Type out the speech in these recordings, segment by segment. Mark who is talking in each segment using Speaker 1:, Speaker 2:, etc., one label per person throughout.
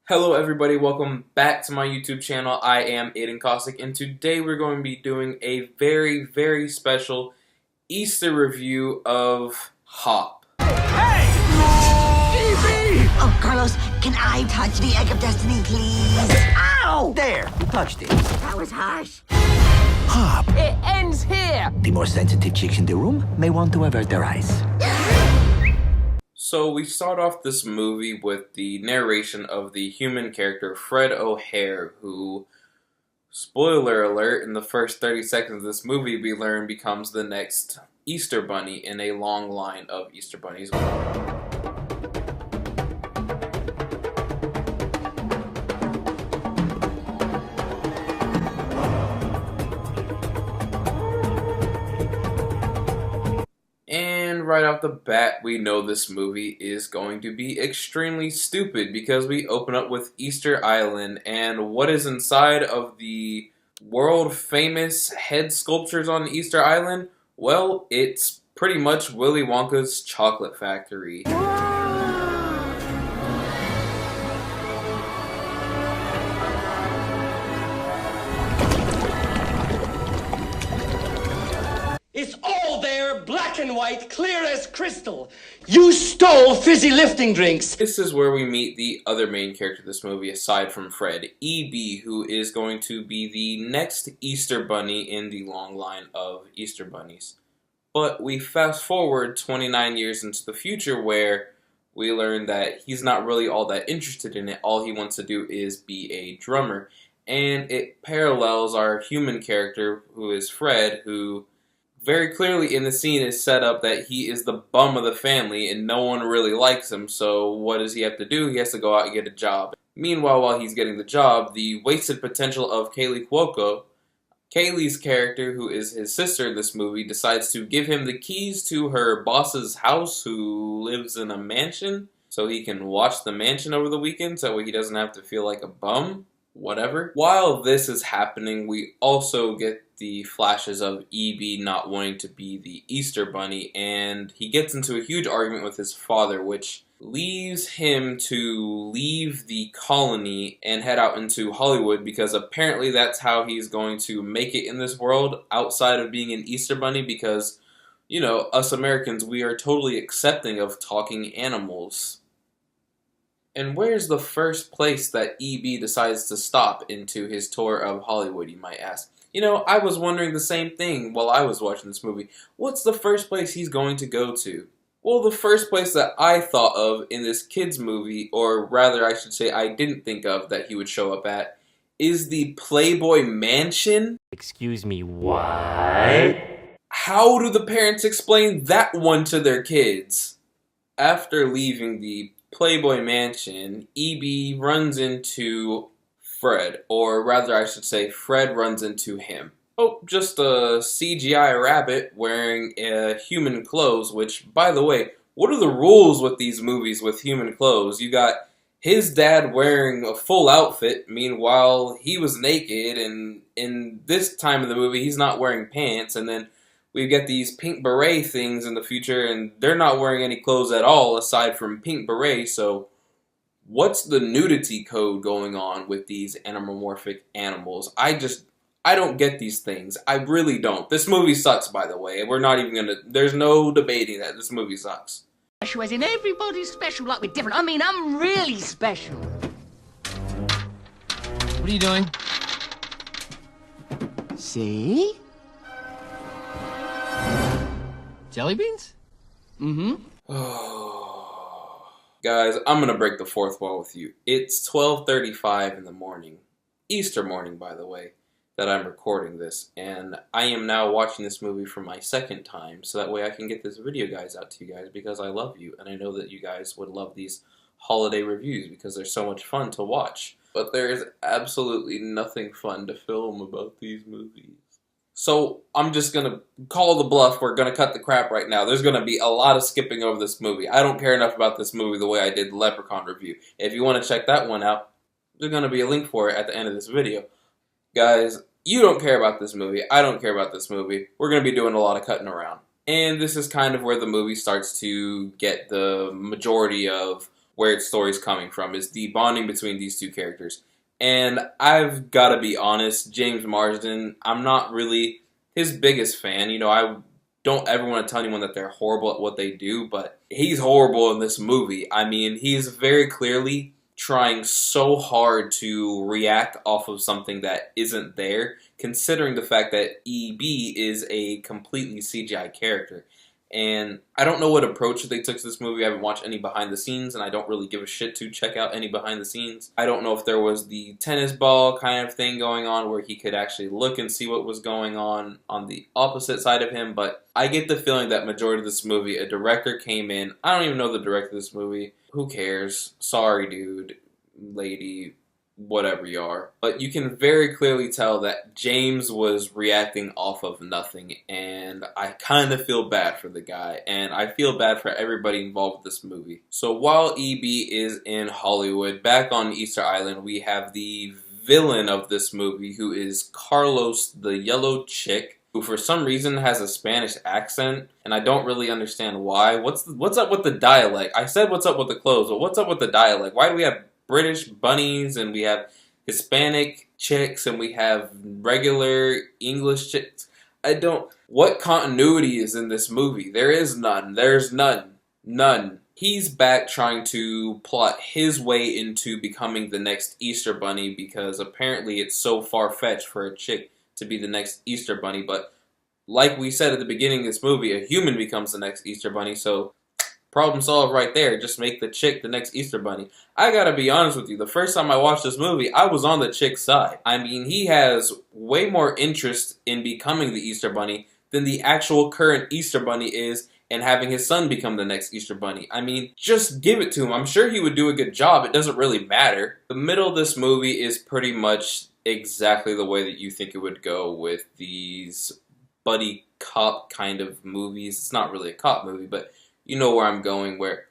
Speaker 1: Hello everybody, welcome back to my YouTube channel. I am Aiden Cossack, and today we're going to be doing a very special Easter review of Hop.
Speaker 2: Hey! Evie!
Speaker 3: Oh, Carlos, can I touch the egg of destiny, please? Ow!
Speaker 2: There, you touched it.
Speaker 3: That was harsh.
Speaker 2: Hop.
Speaker 4: It ends here!
Speaker 2: The more sensitive chicks in the room may want to avert their eyes.
Speaker 1: So we start off this movie with the narration of the human character Fred O'Hare, who, spoiler alert, in the first 30 seconds of this movie we learn becomes the next Easter Bunny in a long line of Easter Bunnies. And right off the bat, we know this movie is going to be extremely stupid because we open up with Easter Island, and what is inside of the world-famous head sculptures on Easter Island? Well, it's pretty much Willy Wonka's chocolate factory.
Speaker 5: It's all there, black and white, clear as crystal. You stole fizzy lifting drinks.
Speaker 1: This is where we meet the other main character of this movie, aside from Fred, E.B., who is going to be the next Easter Bunny in the long line of Easter Bunnies. But we fast forward 29 years into the future where we learn that he's not really all that interested in it. All he wants to do is be a drummer. And it parallels our human character, who is Fred, who very clearly in the scene is set up that he is the bum of the family and no one really likes him, so what does he have to do? He has to go out and get a job. Meanwhile, while he's getting the job, the wasted potential of Kaley Cuoco, Kaylee's character, who is his sister in this movie, decides to give him the keys to her boss's house, who lives in a mansion, so he can watch the mansion over the weekend so he doesn't have to feel like a bum. Whatever. While this is happening, we also get the flashes of E.B. not wanting to be the Easter Bunny, and he gets into a huge argument with his father, which leaves him to leave the colony and head out into Hollywood, because apparently that's how he's going to make it in this world outside of being an Easter Bunny, because, you know, us Americans, we are totally accepting of talking animals. And where's the first place that E.B. decides to stop into his tour of Hollywood, you might ask? You know, I was wondering the same thing while I was watching this movie. What's the first place he's going to go to? Well, the first place that I thought of in this kid's movie, or rather I should say I didn't think of that he would show up at, is the Playboy Mansion.
Speaker 4: Excuse me, what?
Speaker 1: How do the parents explain that one to their kids? After leaving the Playboy Mansion, E.B. runs into Fred, or rather I should say Fred runs into him. Oh, just a CGI rabbit wearing human clothes, which, by the way, what are the rules with these movies with human clothes? You got his dad wearing a full outfit, meanwhile he was naked, and in this time of the movie he's not wearing pants, and then we get these pink beret things in the future, and they're not wearing any clothes at all aside from pink beret, so what's the nudity code going on with these anamorphic animals? I don't get these things. I really don't. This movie sucks, by the way. We're not even gonna, there's no debating that this movie sucks.
Speaker 4: Special as in everybody's special, like we're different. I mean, I'm really special. What are you doing?
Speaker 3: See?
Speaker 4: Jelly beans? Mm-hmm.
Speaker 1: Guys, I'm gonna break the fourth wall with you. It's 12:35 in the morning. Easter morning, by the way, that I'm recording this, and I am now watching this movie for my second time, so that way I can get this video guys out to you guys, because I love you, and I know that you guys would love these holiday reviews, because they're so much fun to watch. But there is absolutely nothing fun to film about these movies. So I'm just going to call the bluff. We're going to cut the crap right now. There's going to be a lot of skipping over this movie. I don't care enough about this movie the way I did the Leprechaun review. If you want to check that one out, there's going to be a link for it at the end of this video. Guys, you don't care about this movie. I don't care about this movie. We're going to be doing a lot of cutting around. And this is kind of where the movie starts to get the majority of where its story's coming from, is the bonding between these two characters. And I've got to be honest, James Marsden, I'm not really his biggest fan. You know, I don't ever want to tell anyone that they're horrible at what they do, but he's horrible in this movie. I mean, he's very clearly trying so hard to react off of something that isn't there, considering the fact that E.B. is a completely CGI character. And I don't know what approach they took to this movie. I haven't watched any behind the scenes, and I don't really give a shit to check out any behind the scenes. I don't know if there was the tennis ball kind of thing going on where he could actually look and see what was going on the opposite side of him, but I get the feeling that majority of this movie, a director came in. I don't even know the director of this movie. Who cares? Sorry, dude, lady, whatever you are. But you can very clearly tell that James was reacting off of nothing, and I kind of feel bad for the guy, and I feel bad for everybody involved with this movie. So while E.B. is in Hollywood, back on Easter Island, we have the villain of this movie, who is Carlos the Yellow Chick, who for some reason has a Spanish accent, and I don't really understand why. What's up with the dialect? I said what's up with the clothes, but what's up with the dialect? Why do we have British bunnies, and we have Hispanic chicks, and we have regular English chicks? What continuity is in this movie? There is none. There's none. None. He's back trying to plot his way into becoming the next Easter Bunny, because apparently it's so far-fetched for a chick to be the next Easter Bunny. But like we said at the beginning of this movie, a human becomes the next Easter Bunny, so problem solved right there. Just make the chick the next Easter Bunny. I gotta be honest with you, the first time I watched this movie, I was on the chick's side. I mean, he has way more interest in becoming the Easter Bunny than the actual current Easter Bunny is in having his son become the next Easter Bunny. I mean, just give it to him. I'm sure he would do a good job. It doesn't really matter. The middle of this movie is pretty much exactly the way that you think it would go with these buddy cop kind of movies. It's not really a cop movie, but you know where I'm going, where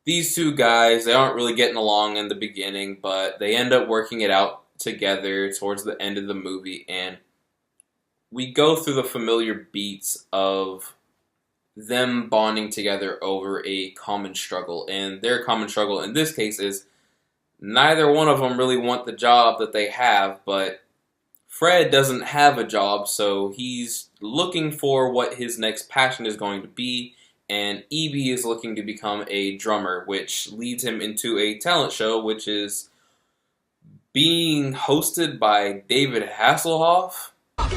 Speaker 1: these two guys, they aren't really getting along in the beginning, but they end up working it out together towards the end of the movie, and we go through the familiar beats of them bonding together over a common struggle. And their common struggle in this case is neither one of them really want the job that they have, but Fred doesn't have a job, so he's looking for what his next passion is going to be, and E.B. is looking to become a drummer, which leads him into a talent show, which is being hosted by David Hasselhoff.
Speaker 6: I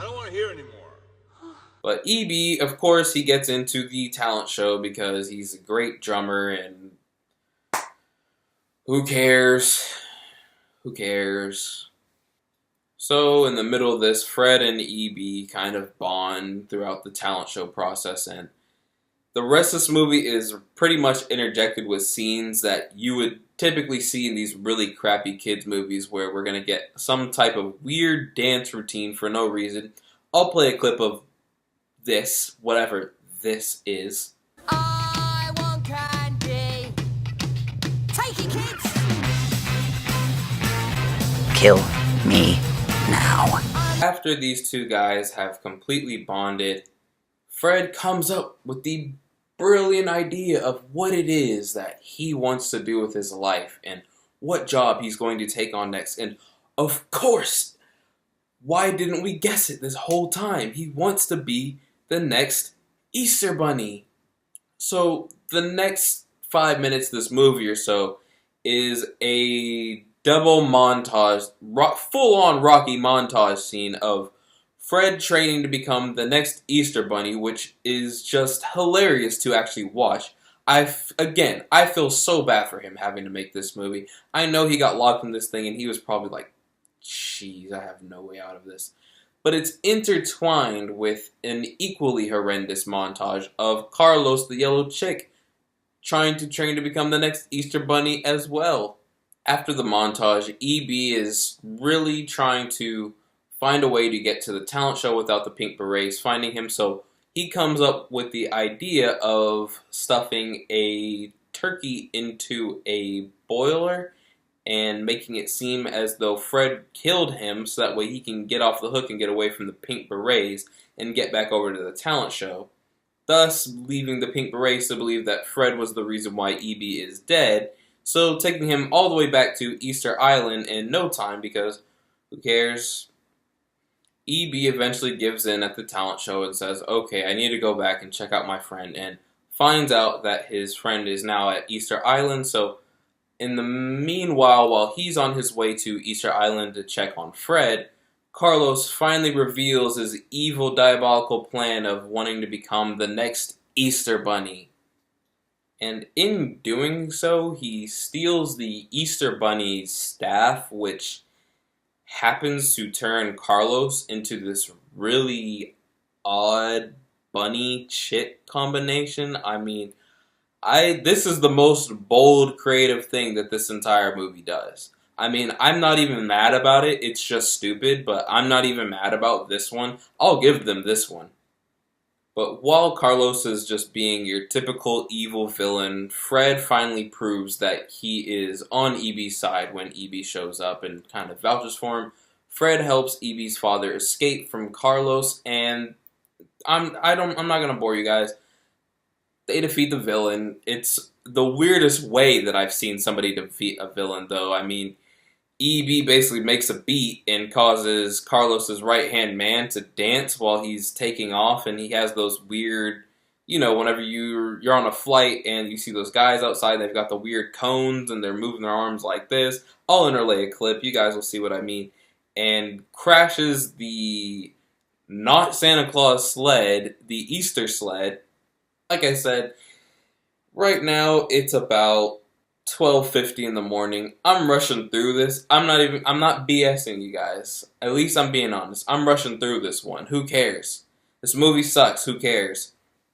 Speaker 6: don't want to hear anymore.
Speaker 1: But E.B., of course, he gets into the talent show because he's a great drummer, and who cares? Who cares? So, in the middle of this, Fred and E.B. kind of bond throughout the talent show process, and the rest of this movie is pretty much interjected with scenes that you would typically see in these really crappy kids movies, where we're going to get some type of weird dance routine for no reason. I'll play a clip of this, whatever this is.
Speaker 7: I want candy. Take it, kids.
Speaker 2: Kill me now.
Speaker 1: After these two guys have completely bonded, Fred comes up with the brilliant idea of what it is that he wants to do with his life and what job he's going to take on next. And of course, why didn't we guess it this whole time? He wants to be the next Easter Bunny. So the next 5 minutes of this movie or so is a double montage, full-on Rocky montage scene of Fred training to become the next Easter Bunny, which is just hilarious to actually watch. I feel so bad for him having to make this movie. I know he got locked in this thing and he was probably like, jeez, I have no way out of this. But it's intertwined with an equally horrendous montage of Carlos the Yellow Chick trying to train to become the next Easter Bunny as well. After the montage, E.B. is really trying to find a way to get to the talent show without the pink berets finding him, so he comes up with the idea of stuffing a turkey into a boiler and making it seem as though Fred killed him so that way he can get off the hook and get away from the pink berets and get back over to the talent show. thus leaving the Pink Berets to believe that Fred was the reason why E.B. is dead, so taking him all the way back to Easter Island in no time because who cares? E.B. eventually gives in at the talent show and says, okay, I need to go back and check out my friend, and finds out that his friend is now at Easter Island, so in the meanwhile, while he's on his way to Easter Island to check on Fred, Carlos finally reveals his evil, diabolical plan of wanting to become the next Easter Bunny. And in doing so, he steals the Easter Bunny's staff, which happens to turn Carlos into this really odd bunny-chick combination. I mean, this is the most bold, creative thing that this entire movie does. I mean, I'm not even mad about it, it's just stupid, but I'm not even mad about this one. I'll give them this one. But while Carlos is just being your typical evil villain, Fred finally proves that he is on E.B.'s side when E.B. shows up and kind of vouches for him. Fred helps E.B.'s father escape from Carlos, and I'm not gonna bore you guys. They defeat the villain. It's the weirdest way that I've seen somebody defeat a villain, though. I mean, E.B. basically makes a beat and causes Carlos's right-hand man to dance while he's taking off, and he has those weird, you know, whenever you're on a flight and you see those guys outside, they've got the weird cones and they're moving their arms like this. I'll interlay a clip, you guys will see what I mean, and crashes the not Santa Claus sled, the Easter sled. Like I said, right now it's about 12:50 in the morning. I'm rushing through this. I'm not BSing you guys. At least I'm being honest. I'm rushing through this one. Who cares? This movie sucks. Who cares?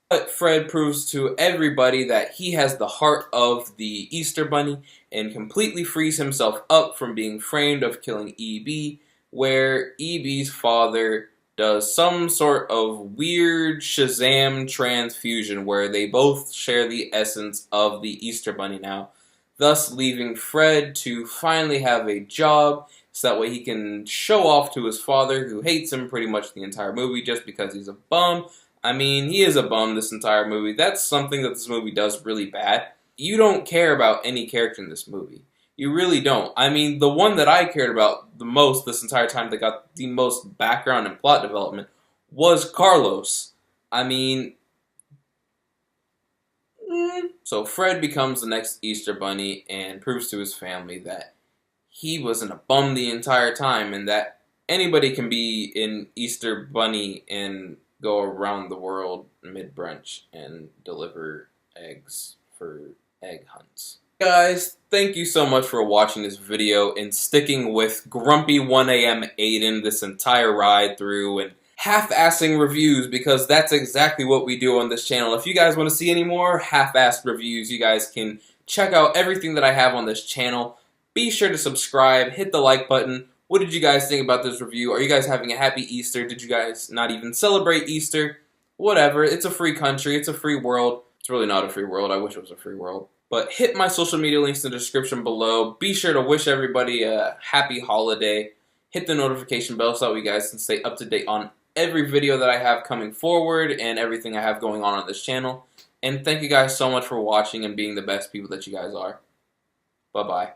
Speaker 1: But Fred proves to everybody that he has the heart of the Easter Bunny and completely frees himself up from being framed of killing E.B., where E.B.'s father does some sort of weird Shazam transfusion where they both share the essence of the Easter Bunny now, thus leaving Fred to finally have a job so that way he can show off to his father, who hates him pretty much the entire movie just because he's a bum. I mean, he is a bum this entire movie. That's something that this movie does really bad. You don't care about any character in this movie. You really don't. I mean, the one that I cared about the most this entire time that got the most background and plot development was Carlos. I mean, so Fred becomes the next Easter Bunny and proves to his family that he wasn't a bum the entire time and that anybody can be an Easter Bunny and go around the world mid-brunch and deliver eggs for egg hunts. Guys, thank you so much for watching this video and sticking with Grumpy 1AM Aiden this entire ride through and half-assing reviews, because that's exactly what we do on this channel. If you guys want to see any more half-assed reviews, you guys can check out everything that I have on this channel. Be sure to subscribe, hit the like button. What did you guys think about this review? Are you guys having a happy Easter? Did you guys not even celebrate Easter? Whatever, it's a free country, it's a free world. It's really not a free world, I wish it was a free world. But hit my social media links in the description below. Be sure to wish everybody a happy holiday. Hit the notification bell so that you guys can stay up to date on every video that I have coming forward and everything I have going on this channel. And thank you guys so much for watching and being the best people that you guys are. Bye-bye.